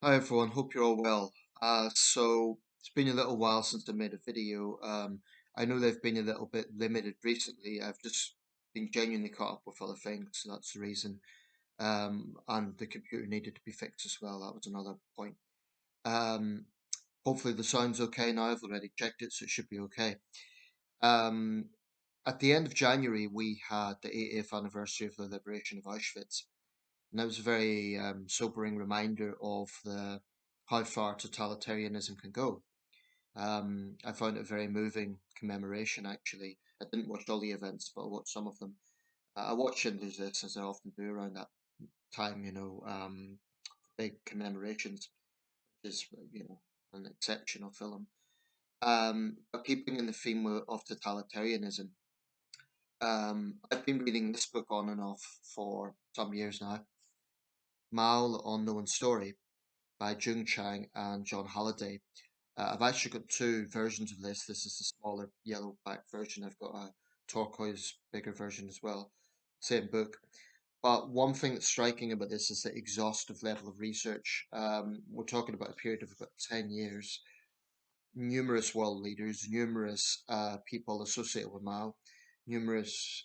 Hi everyone, hope you're all well. So it's been a little while since I made a video. I know they've been a little bit limited recently. I've just been genuinely caught up with other things, so that's the reason. And the computer needed to be fixed as well. That was another point. Um, Hopefully the sound's okay now. I've already checked it, so it should be okay. Um, at the end of January, we had the 80th anniversary of the liberation of Auschwitz. And that was a very sobering reminder of the how far totalitarianism can go. I found it a very moving commemoration, actually. I didn't watch all the events, but I watched some of them. I watched Schindler's List, as I often do around that time, big commemorations, which is, an exceptional film. But keeping in the theme of totalitarianism, I've been reading this book on and off for some years now, Mao, the Unknown Story by Jung, Chang, and Halliday. I've actually got two versions of this. This is the smaller yellow back version. I've got a turquoise bigger version as well. Same book. But one thing that's striking about this is the exhaustive level of research. We're talking about a period of about 10 years. Numerous world leaders, numerous people associated with Mao, numerous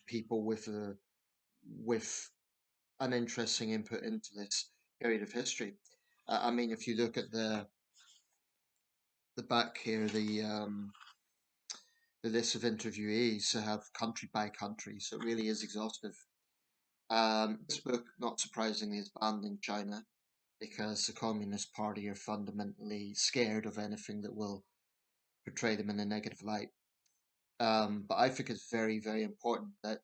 people with an interesting input into this period of history. I mean, if you look at the back here, the list of interviewees have country by country, so it really is exhaustive. This book, not surprisingly, is banned in China because the Communist Party are fundamentally scared of anything that will portray them in a negative light. But I think it's very, very important that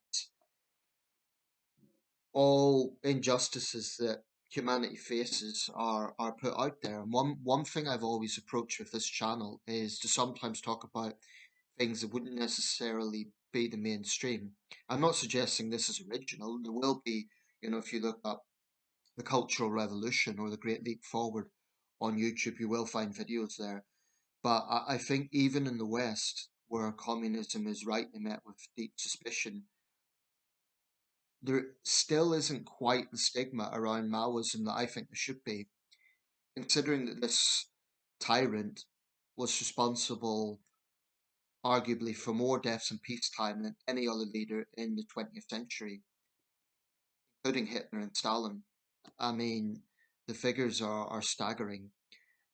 all injustices that humanity faces are put out there. And one thing I've always approached with this channel is to sometimes talk about things that wouldn't necessarily be the mainstream. I'm not suggesting this is original. There will be, if you look up the Cultural Revolution or the Great Leap Forward on YouTube, you will find videos there. But I think even in the West, where communism is rightly met with deep suspicion, there still isn't quite the stigma around Maoism that I think there should be, considering that this tyrant was responsible, arguably, for more deaths in peacetime than any other leader in the 20th century, including Hitler and Stalin. I mean, the figures are staggering.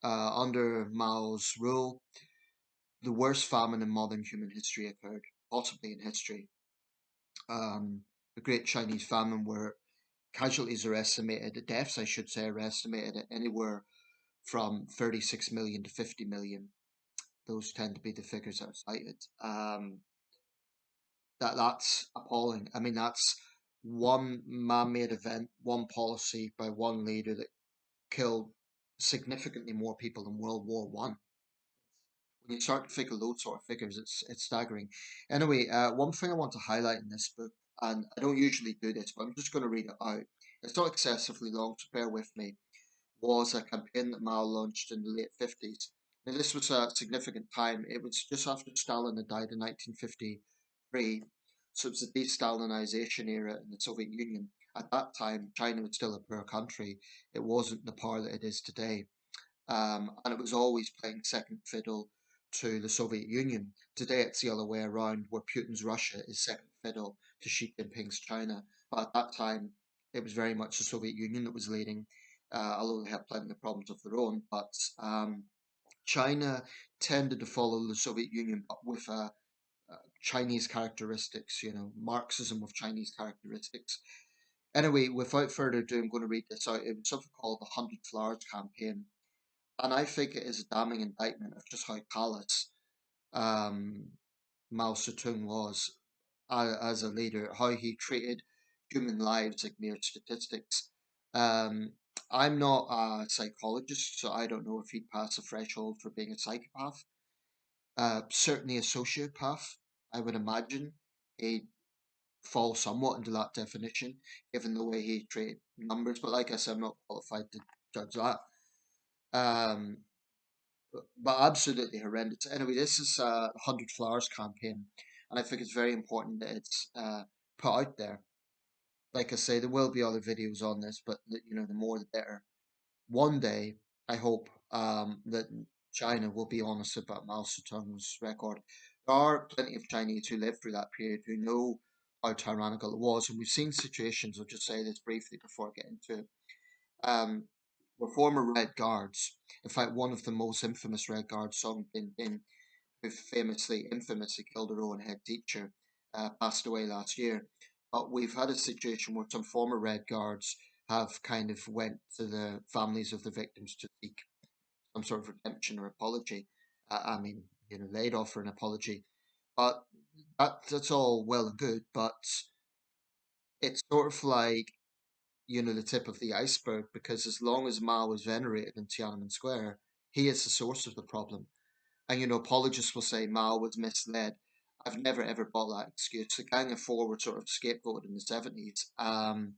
Under Mao's rule, the worst famine in modern human history occurred, possibly in history. The Great Chinese Famine, where casualties are estimated, deaths, I should say, are estimated at anywhere from 36 million to 50 million. Those tend to be the figures that are cited. That's appalling. I mean, that's one man-made event, one policy by one leader that killed significantly more people than World War One. When you start to figure those sort of figures, it's staggering. Anyway, one thing I want to highlight in this book, and I don't usually do this, but I'm just going to read it out. It's not excessively long, so bear with me. Was a campaign that Mao launched in the late 50s. Now, this was a significant time. It was just after Stalin had died in 1953, so it was the de-Stalinization era in the Soviet Union. At that time, China was still a poor country. It wasn't the power that it is today. And it was always playing second fiddle to the Soviet Union. Today, it's the other way around, where Putin's Russia is second fiddle to Xi Jinping's China. But at that time, it was very much the Soviet Union that was leading, although they had plenty of problems of their own. But China tended to follow the Soviet Union, but with Chinese characteristics, Marxism with Chinese characteristics. Anyway, without further ado, I'm going to read this out. It was something called the 100 Flowers Campaign. And I think it is a damning indictment of just how callous um, Mao Zedong was as a leader, how he treated human lives like mere statistics. Um, I'm not a psychologist, so I don't know if he'd pass a threshold for being a psychopath. Certainly a sociopath, I would imagine. He'd fall somewhat into that definition, given the way he treated numbers. But like I said, I'm not qualified to judge that. Um, but absolutely horrendous. Anyway, this is a 100 Flowers campaign, and I think it's very important that it's put out there. Like I say, there will be other videos on this, but the more the better. one day, I hope that China will be honest about Mao Zedong's record. There are plenty of Chinese who lived through that period who know how tyrannical it was, and we've seen situations. I'll just say this briefly before I get into it. Um, were former Red Guards. In fact, one of the most infamous Red Guards, Song Bin Bin, who infamously killed her own head teacher, passed away last year. But we've had a situation where some former Red Guards have kind of went to the families of the victims to seek some sort of redemption or apology. I mean, they'd offer an apology, but that's all well and good. But it's sort of like the tip of the iceberg, because as long as Mao was venerated in Tiananmen Square, he is the source of the problem. And apologists will say Mao was misled. I've never ever bought that excuse. The Gang of Four were sort of scapegoated in the 70s.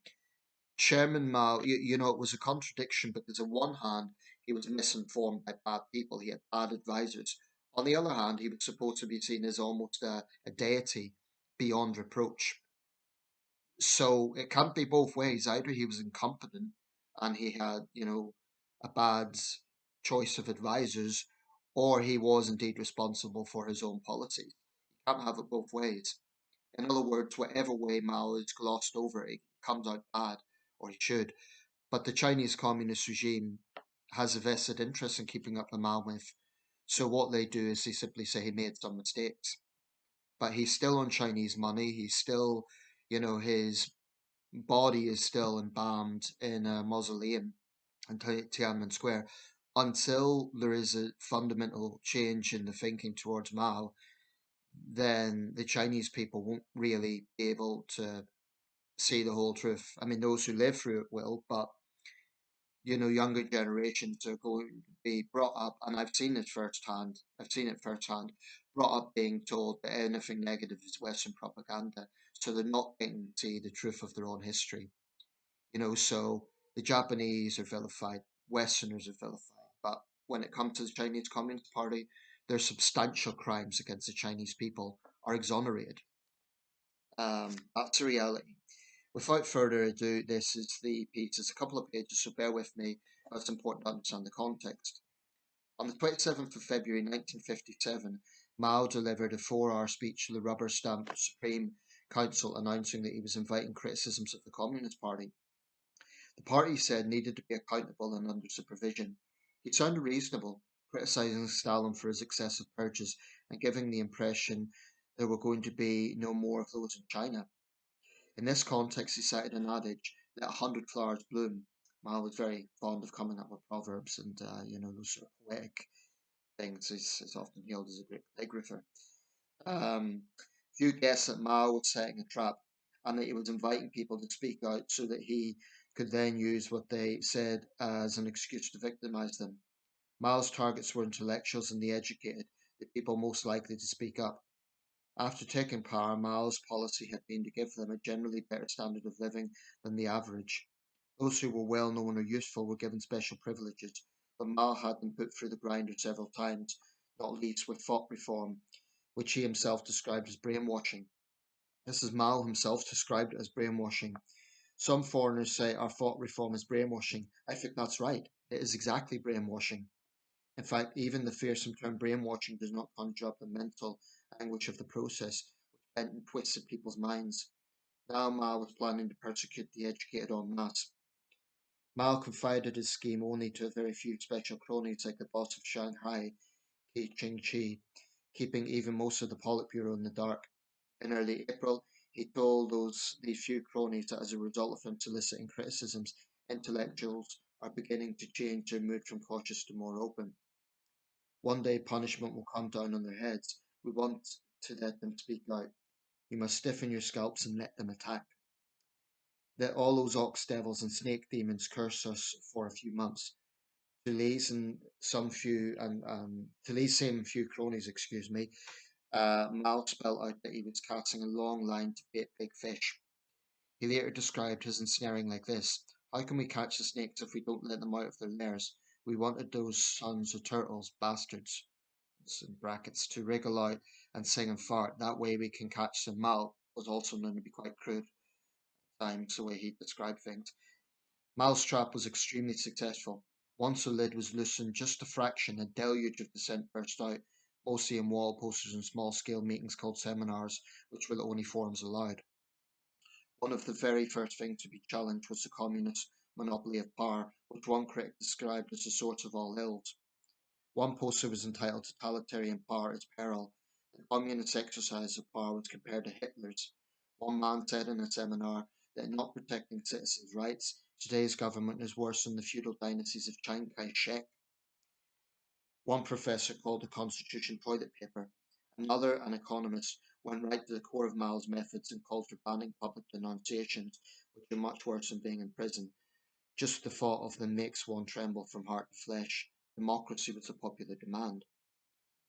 Chairman Mao, it was a contradiction because on one hand, he was misinformed by bad people. He had bad advisors. On the other hand, he was supposed to be seen as almost a deity beyond reproach. So it can't be both ways. Either he was incompetent and he had, a bad choice of advisors, or he was indeed responsible for his own policies. You can't have it both ways. In other words, whatever way Mao is glossed over, it comes out bad, or he should. But the Chinese Communist regime has a vested interest in keeping up the Mao myth. So what they do is they simply say he made some mistakes. But he's still on Chinese money. He's still, his body is still embalmed in a mausoleum in Tiananmen Square. Until there is a fundamental change in the thinking towards Mao, then the Chinese people won't really be able to see the whole truth. I mean, those who live through it will, but younger generations are going to be brought up, and I've seen it firsthand. I've seen it firsthand, brought up being told that anything negative is Western propaganda, so they're not getting to see the truth of their own history. So the Japanese are vilified, Westerners are vilified, but when it comes to the Chinese Communist Party, their substantial crimes against the Chinese people are exonerated. That's the reality. Without further ado, this is the piece. It's a couple of pages, so bear with me. It's important to understand the context. On the 27th of February 1957, Mao delivered a 4-hour speech to the rubber-stamped Supreme Council announcing that he was inviting criticisms of the Communist Party. The party, he said, needed to be accountable and under supervision. He sounded reasonable, criticising Stalin for his excessive purges and giving the impression there were going to be no more of those in China. In this context, he cited an adage, "Let 100 flowers bloom." Mao was very fond of coming up with proverbs and, those sort of poetic things. He's often hailed as a great calligrapher. Few guessed that Mao was setting a trap and that he was inviting people to speak out so that he could then use what they said as an excuse to victimize them. Mao's targets were intellectuals and the educated, the people most likely to speak up. After taking power, Mao's policy had been to give them a generally better standard of living than the average. Those who were well known or useful were given special privileges, but Mao had them put through the grinder several times, not least with thought reform, which he himself described as brainwashing. This is Mao himself described it as brainwashing. Some foreigners say our thought reform is brainwashing. I think that's right. It is exactly brainwashing. In fact, even the fearsome term brainwashing does not conjure up the mental anguish of the process, which bent and twisted people's minds. Now Mao was planning to persecute the educated en masse. Mao confided his scheme only to a very few special cronies like the boss of Shanghai, Ching keeping even most of the Politburo in the dark. In early April, he told these few cronies that as a result of him soliciting criticisms, intellectuals are beginning to change their mood from cautious to more open. One day punishment will come down on their heads. We want to let them speak out. You must stiffen your scalps and let them attack. Let all those ox devils and snake demons curse us for a few months. To these same few cronies, Mao spelled out that he was casting a long line to bait big fish. He later described his ensnaring like this: "How can we catch the snakes if we don't let them out of their lairs? We wanted those sons of turtles, bastards, in brackets, to wriggle out and sing and fart. That way we can catch them." Mao was also known to be quite crude at times, the way he described things. Mao's trap was extremely successful. Once the lid was loosened just a fraction, a deluge of dissent burst out, mostly in wall posters and small scale meetings called seminars, which were the only forums allowed. One of the very first things to be challenged was the communist monopoly of power, which one critic described as the source of all ills. One poster was entitled Totalitarian Power is Peril. The communist exercise of power was compared to Hitler's. One man said in a seminar that in not protecting citizens' rights, today's government is worse than the feudal dynasties of Chiang Kai shek. One professor called the Constitution toilet paper. Another, an economist, went right to the core of Mao's methods and called for banning public denunciations, which are much worse than being in prison. Just the thought of them makes one tremble from heart to flesh. Democracy was a popular demand.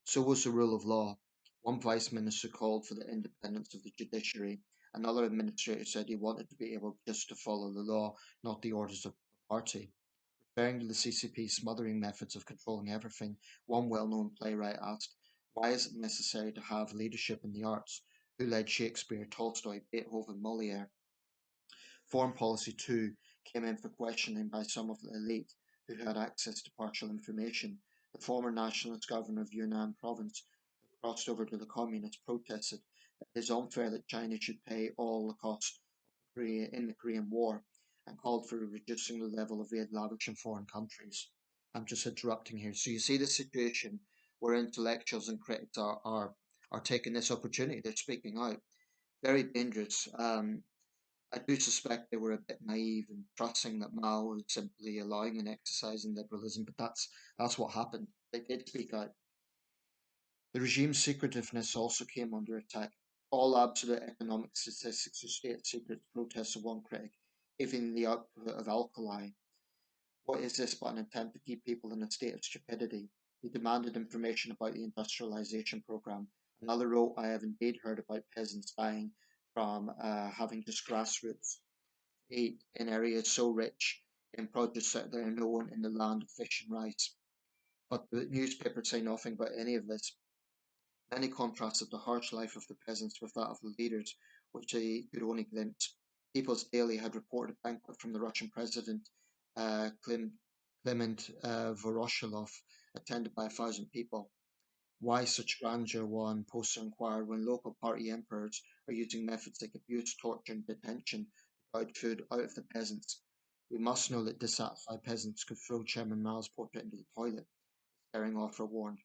So was the rule of law. One vice minister called for the independence of the judiciary. Another administrator said he wanted to be able just to follow the law, not the orders of the party. Referring to the CCP's smothering methods of controlling everything, one well known playwright asked, "Why is it necessary to have leadership in the arts? Who led Shakespeare, Tolstoy, Beethoven, Moliere?" Foreign policy, too, came in for questioning by some of the elite who had access to partial information. The former nationalist governor of Yunnan province, who crossed over to the communists, protested that it is unfair that China should pay all the costs of Korea in the Korean War and called for reducing the level of aid lavished in foreign countries. I'm just interrupting here. So you see the situation where intellectuals and critics are taking this opportunity. They're speaking out. Very dangerous. I do suspect they were a bit naive in trusting that Mao was simply allowing and exercising liberalism, but that's what happened. They did speak out. The regime's secretiveness also came under attack. All absolute economic statistics are state secrets, protested one critic, even the output of alkali. What is this but an attempt to keep people in a state of stupidity? He demanded information about the industrialization program. Another wrote, "I have indeed heard about peasants dying from having just grassroots eat in areas so rich in produce that there are no one in the land of fish and rice." But the newspapers say nothing about any of this. Many contrasted the harsh life of the peasants with that of the leaders, which they could only glimpse. People's Daily had reported a banquet from the Russian president, Clement Voroshilov, attended by 1,000 people. Why such grandeur, one poster inquired, when local party emperors are using methods like abuse, torture, and detention to gouge food out of the peasants? We must know that dissatisfied peasants could throw Chairman Mao's portrait into the toilet, the staring author warned.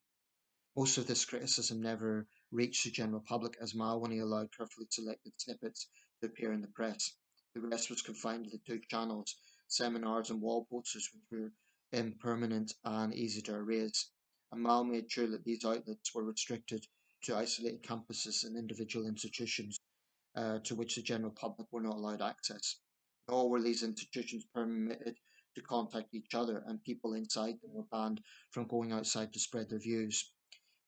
Most of this criticism never reached the general public, as Mao only allowed carefully selected snippets to appear in the press. The rest was confined to the two channels, seminars and wall posters, which were impermanent and easy to erase. And Mao made sure that these outlets were restricted to isolated campuses and individual institutions to which the general public were not allowed access. Nor were these institutions permitted to contact each other, and people inside them were banned from going outside to spread their views.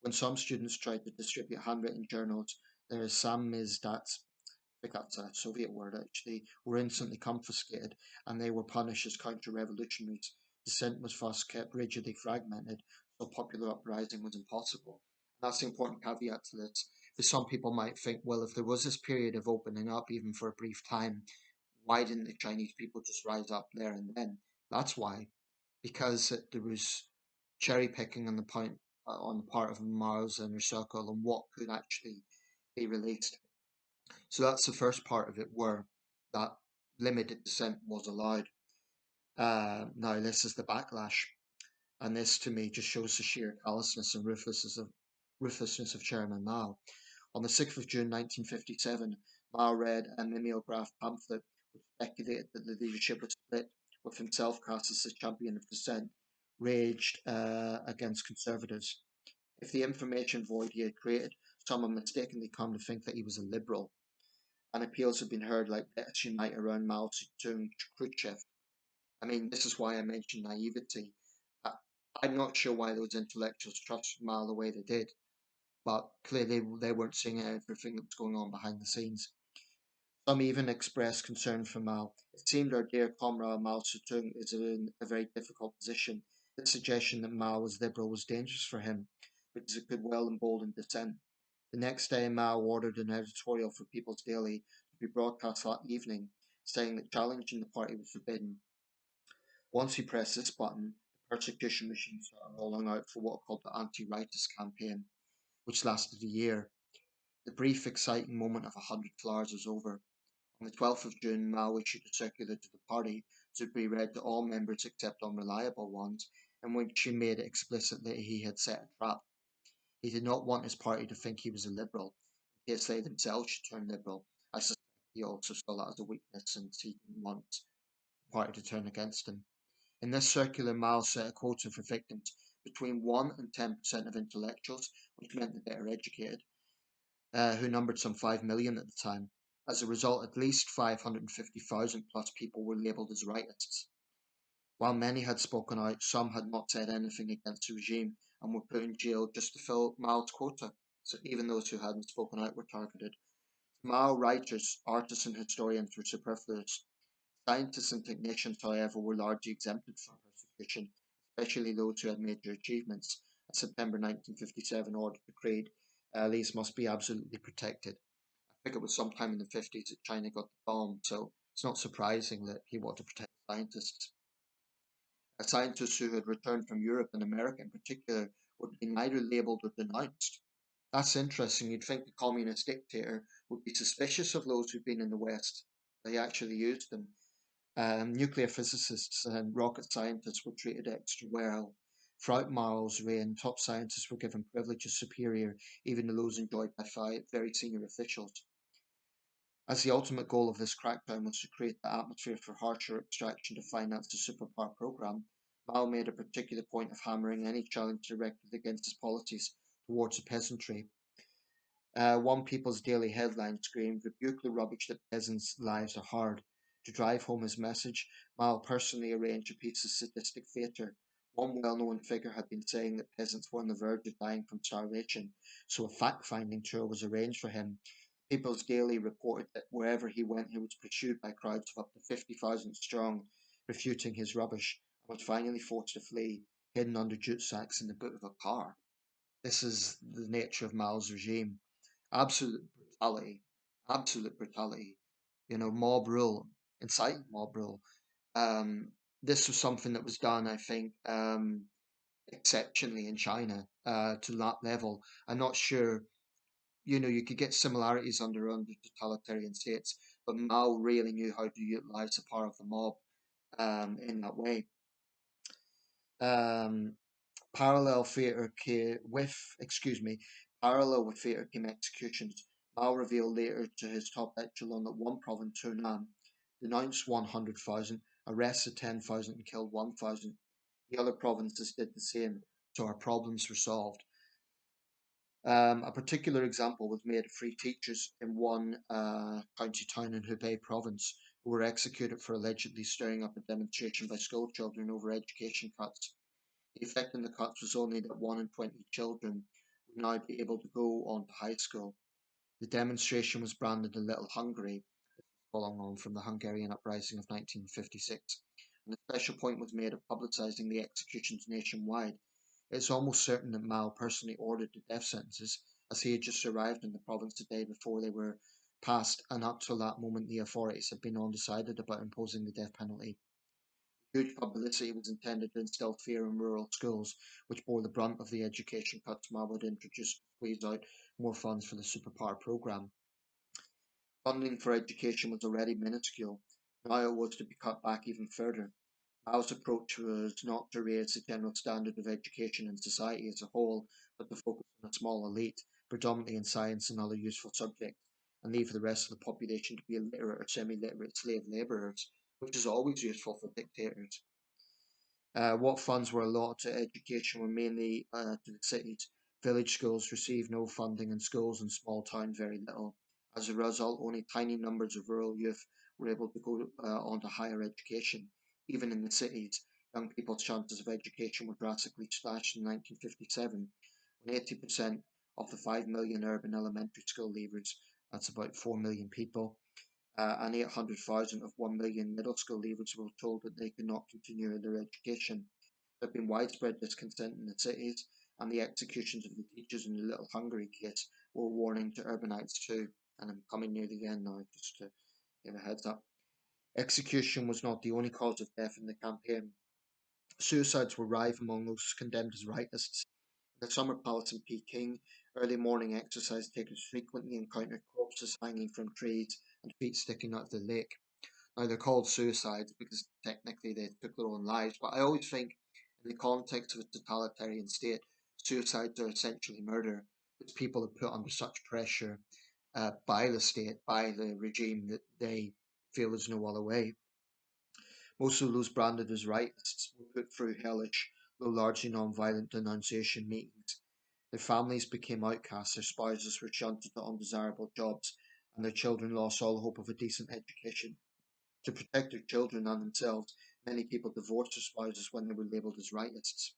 When some students tried to distribute handwritten journals, their samizdats, I think that's a Soviet word actually, were instantly confiscated and they were punished as counter-revolutionaries. Dissent was thus kept rigidly fragmented, so popular uprising was impossible. And that's the important caveat to this. Because some people might think, well, if there was this period of opening up, even for a brief time, why didn't the Chinese people just rise up there and then? That's why, because there was cherry picking on on the part of Mao's inner circle and what could actually be released. So that's the first part of it, where that limited dissent was allowed. Now this is the backlash, and this to me just shows the sheer callousness and ruthlessness of Chairman Mao. On the 6th of June 1957, Mao read a mimeographed pamphlet which speculated that the leadership was split, with himself cast as the champion of dissent, raged against conservatives. If the information void he had created, someone mistakenly come to think that he was a liberal, and appeals have been heard like "let us unite around Mao Zedong Khrushchev." I mean, this is why I mentioned naivety. I, I'm not sure why those intellectuals trusted Mao the way they did, but clearly they weren't seeing everything that was going on behind the scenes. Some even expressed concern for Mao. It seemed our dear comrade Mao Zedong is in a very difficult position. The suggestion that Mao was liberal was dangerous for him, because it could well embolden dissent. The next day, Mao ordered an editorial for People's Daily to be broadcast that evening, saying that challenging the party was forbidden. Once he pressed this button, persecution machine started rolling out for what are called the anti-rightist campaign, which lasted a year. The brief, exciting moment of 100 flowers was over. On the 12th of June, Mao issued a circular to the party to be read to all members except unreliable ones, in which he made it explicit that he had set a trap. He did not want his party to think he was a liberal, in case they themselves should turn liberal. I suspect he also saw that as a weakness, since he didn't want the party to turn against him. In this circular, Mao set a quota for victims between 1 and 10% of intellectuals, which meant the better educated, who numbered some 5 million at the time. As a result, at least 550,000 plus people were labelled as rightists. While many had spoken out, some had not said anything against the regime and were put in jail just to fill Mao's quota. So even those who hadn't spoken out were targeted. Mao writers, artists, and historians were superfluous. Scientists and technicians, however, were largely exempted from persecution, especially those who had major achievements. A September 1957 order decreed these must be absolutely protected. I think it was sometime in the 50s that China got the bomb, so it's not surprising that he wanted to protect scientists. Scientists who had returned from Europe and America in particular would be neither labelled or denounced. That's interesting. You'd think the communist dictator would be suspicious of those who've been in the West. They actually used them. Nuclear physicists and rocket scientists were treated extra well. Throughout Mao's reign, top scientists were given privileges superior even to those enjoyed by very senior officials. As the ultimate goal of this crackdown was to create the atmosphere for harsher extraction to finance the superpower program, Mao made a particular point of hammering any challenge directed against his policies towards the peasantry. One People's Daily headline screamed, "Rebuke the rubbish that peasants' lives are hard." To drive home his message, Mao personally arranged a piece of sadistic theatre. One well-known figure had been saying that peasants were on the verge of dying from starvation, so a fact-finding tour was arranged for him. People's Daily reported that wherever he went, he was pursued by crowds of up to 50,000 strong, refuting his rubbish, and was finally forced to flee, hidden under jute sacks in the boot of a car. This is the nature of Mao's regime. Absolute brutality, absolute brutality. Mob rule, inciting mob rule. Um, this was something that was done, I think, exceptionally in China to that level. I'm not sure. You could get similarities under totalitarian states, but Mao really knew how to utilize the power of the mob in that way. Um, Parallel theatre parallel with theatre came executions. Mao revealed later to his top echelon that one province, Hunan, denounced 100,000, arrested 10,000, and killed 1,000. The other provinces did the same, so our problems were solved. A particular example was made of three teachers in one county town in Hubei province who were executed for allegedly stirring up a demonstration by school children over education cuts. The effect in the cuts was only that 1 in 20 children would now be able to go on to high school. The demonstration was branded a Little Hungary, following on from the Hungarian uprising of 1956, and a special point was made of publicising the executions nationwide. It's almost certain that Mao personally ordered the death sentences, as he had just arrived in the province the day before they were passed, and up till that moment the authorities had been undecided about imposing the death penalty. Huge publicity was intended to instill fear in rural schools, which bore the brunt of the education cuts Mao had introduced to squeeze out more funds for the superpower program. Funding for education was already minuscule. Now it was to be cut back even further. Mao's approach was not to raise the general standard of education in society as a whole, but to focus on a small elite, predominantly in science and other useful subjects, and leave the rest of the population to be illiterate or semi-literate slave labourers, which is always useful for dictators. What funds were allotted to education were mainly to the cities. Village schools received no funding, and schools in small towns very little. As a result, only tiny numbers of rural youth were able to go on to higher education. Even in the cities, young people's chances of education were drastically slashed in 1957, when 80% of the 5 million urban elementary school leavers, that's about 4 million people, and 800,000 of 1 million middle school leavers were told that they could not continue their education. There had been widespread discontent in the cities, and the executions of the teachers in the Little Hungary case were a warning to urbanites too. And I'm coming near the end now, just to give a heads up. Execution was not the only cause of death in the campaign. Suicides were rife among those condemned as rightists. In the summer palace in Peking, early morning exercise takers frequently encountered corpses hanging from trees and feet sticking out of the lake. Now, they're called suicides because technically they took their own lives, but I always think, in the context of a totalitarian state, suicides are essentially murder, because people are put under such pressure by the state, by the regime, that they feel there's no other way. Most of those branded as rightists were put through hellish, though largely non-violent denunciation meetings. Their families became outcasts, their spouses were shunted to undesirable jobs, and their children lost all hope of a decent education. To protect their children and themselves, many people divorced their spouses when they were labelled as rightists.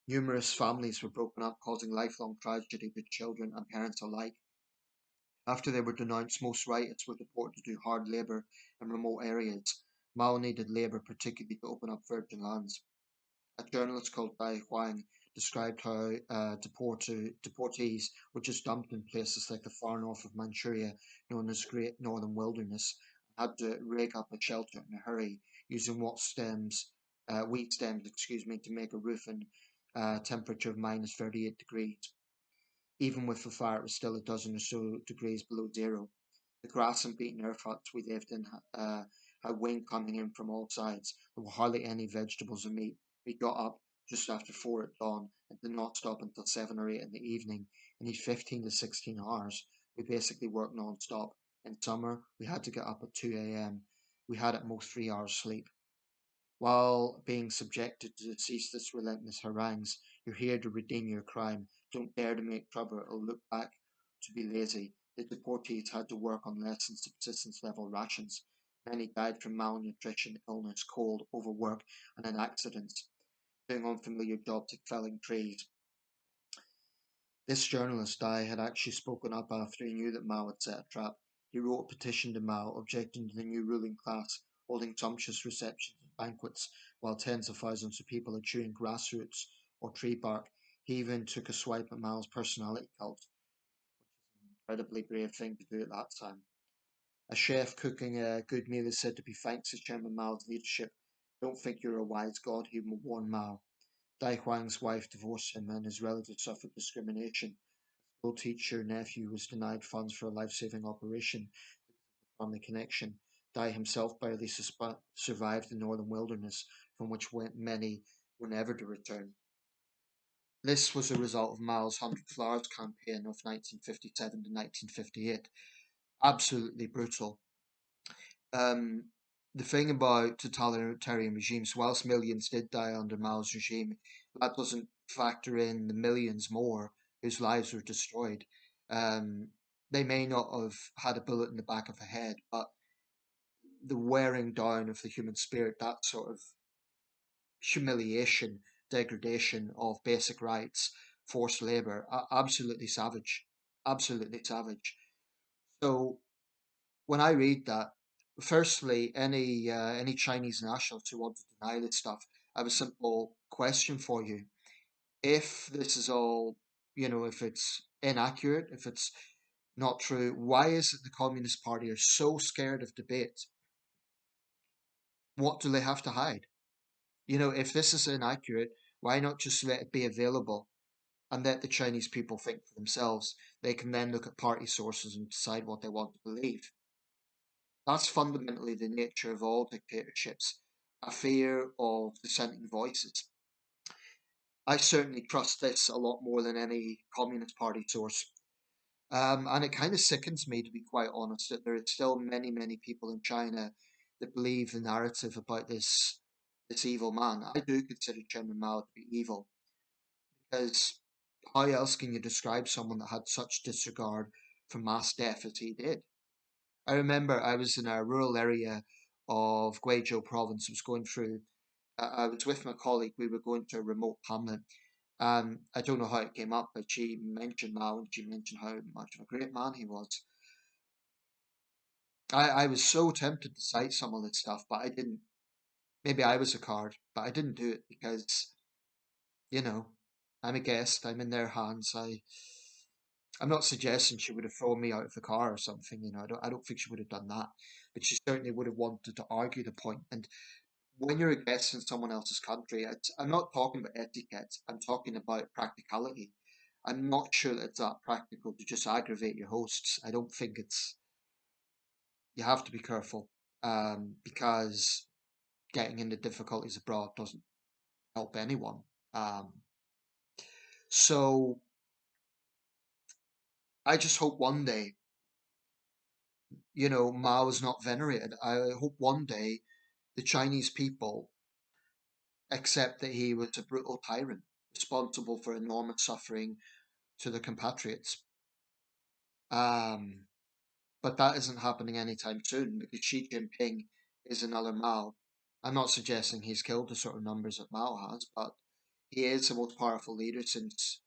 Numerous families were broken up, causing lifelong tragedy to children and parents alike. After they were denounced, most rightists were deported to do hard labour in remote areas. Mao needed labour, particularly to open up virgin lands. A journalist called Dai Huang described how deportees were just dumped in places like the far north of Manchuria, known as Great Northern Wilderness, and had to rig up a shelter in a hurry, using wheat stems, to make a roof in temperature of minus 38 degrees. Even with the fire, it was still a dozen or so degrees below zero. The grass and beaten earth huts we lived in had wind coming in from all sides. There were hardly any vegetables or meat. We got up just after 4 at dawn and did not stop until 7 or 8 in the evening. In these 15 to 16 hours, we basically worked non-stop. In summer, we had to get up at 2 a.m. We had at most 3 hours sleep. While being subjected to ceaseless relentless harangues, you're here to redeem your crime. Don't dare to make trouble or look back to be lazy. The deportees had to work on less than subsistence level rations. Many died from malnutrition, illness, cold, overwork, and in accidents, doing unfamiliar jobs like felling trees. This journalist, Dai, had actually spoken up after he knew that Mao had set a trap. He wrote a petition to Mao objecting to the new ruling class holding sumptuous receptions and banquets while tens of thousands of people are chewing grass roots or tree bark. He even took a swipe at Mao's personality cult, an incredibly brave thing to do at that time. A chef cooking a good meal is said to be thanks to Chairman Mao's leadership. Don't think you're a wise god, he warned Mao. Dai Huang's wife divorced him and his relatives suffered discrimination. School teacher nephew was denied funds for a life-saving operation from the connection. Dai himself barely survived the northern wilderness, from which many were never to return. This was a result of Mao's 100 Flowers campaign of 1957 to 1958. Absolutely brutal. Um, the thing about totalitarian regimes, whilst millions did die under Mao's regime, that doesn't factor in the millions more whose lives were destroyed. Um, they may not have had a bullet in the back of the head, but the wearing down of the human spirit, that sort of humiliation, degradation of basic rights, forced labor, absolutely savage. Absolutely savage. So when I read that, firstly, any Chinese nationals who want to deny this stuff, I have a simple question for you. If this is all, if it's inaccurate, if it's not true, why is it the Communist Party are so scared of debate? What do they have to hide? If this is inaccurate, why not just let it be available and let the Chinese people think for themselves? They can then look at party sources and decide what they want to believe. That's fundamentally the nature of all dictatorships, a fear of dissenting voices. I certainly trust this a lot more than any Communist Party source. And it kind of sickens me, to be quite honest, that there are still many, many people in China that believe the narrative about this evil man. I do consider Chairman Mao to be evil, because how else can you describe someone that had such disregard for mass death as he did? I remember I was in a rural area of Guizhou province. I was going through. I was with my colleague. We were going to a remote hamlet. I don't know how it came up, but she mentioned Mao and she mentioned how much of a great man he was. I was so tempted to cite some of this stuff, but I didn't. Maybe I was a card, but I didn't do it because, you know, I'm a guest. I'm in their hands. I'm not suggesting she would have thrown me out of the car or something. I don't think she would have done that, but she certainly would have wanted to argue the point. And when you're a guest in someone else's country, I'm not talking about etiquette, I'm talking about practicality. I'm not sure that it's that practical to just aggravate your hosts. I don't think it's, you have to be careful, because getting into difficulties abroad doesn't help anyone. Um, so I just hope one day, Mao is not venerated. I hope one day the Chinese people accept that he was a brutal tyrant responsible for enormous suffering to their compatriots. Um, but that isn't happening anytime soon because Xi Jinping is another Mao. I'm not suggesting he's killed the sort of numbers that Mao has, but he is the most powerful leader since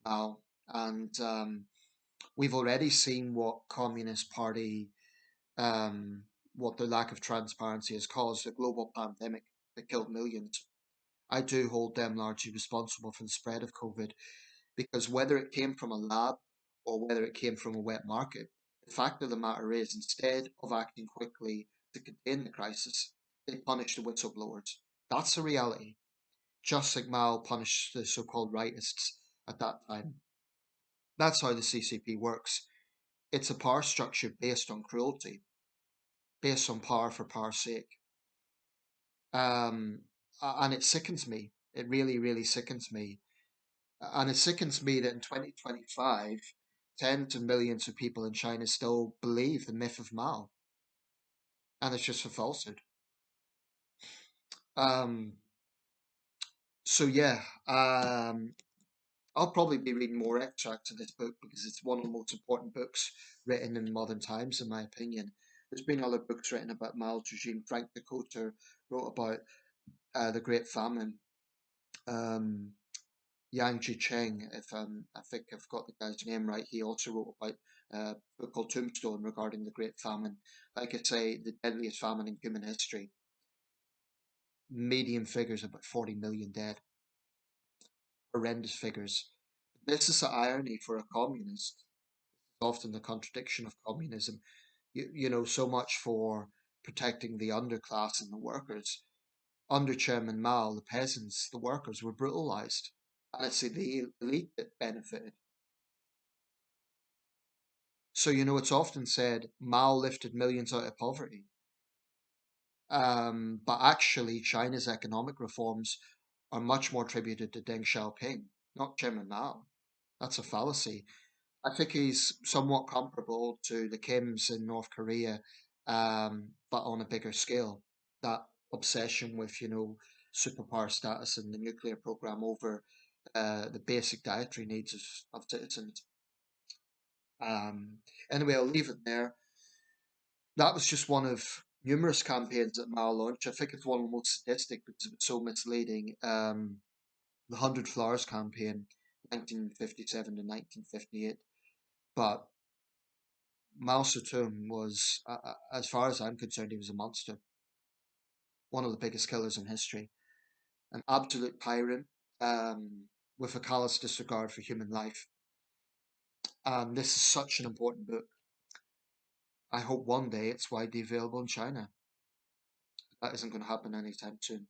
Mao. And we've already seen what Communist Party, um, what the lack of transparency has caused a global pandemic that killed millions. I do hold them largely responsible for the spread of COVID because whether it came from a lab or whether it came from a wet market, the fact of the matter is, instead of acting quickly to contain the crisis, they punished the whistleblowers. That's the reality, just like Mao punished the so called rightists at that time. That's how the CCP works. It's a power structure based on cruelty, based on power for power's sake. Um, and it sickens me. It really, really sickens me. And it sickens me that in 2025, tens of millions of people in China still believe the myth of Mao, and it's just a falsehood. Um, so yeah, I'll probably be reading more extracts of this book because it's one of the most important books written in modern times, in my opinion. There's been other books written about Mao's regime. Frank Dakota wrote about the Great Famine. Um, Chang, if I think I've got the guy's name right, he also wrote about a book called Tombstone regarding the Great Famine. Like I say, the deadliest famine in human history. Median figures about 40 million dead. Horrendous figures. This is the irony for a communist. Often the contradiction of communism. So much for protecting the underclass and the workers. Under Chairman Mao, the peasants, the workers were brutalized. And it's the elite that benefited. So, it's often said Mao lifted millions out of poverty. But actually, China's economic reforms are much more attributed to Deng Xiaoping, not Chairman Mao. That's a fallacy. I think he's somewhat comparable to the Kims in North Korea, but on a bigger scale. That obsession with, superpower status and the nuclear program over the basic dietary needs of citizens. Um, anyway, I'll leave it there. That was just one of numerous campaigns that Mao launched. I think it's one of the most sadistic because it was so misleading. The 100 Flowers campaign, 1957 to 1958. But Mao Zedong was, as far as I'm concerned, he was a monster, one of the biggest killers in history, an absolute tyrant, with a callous disregard for human life. And this is such an important book. I hope one day it's widely available in China. That isn't going to happen anytime soon.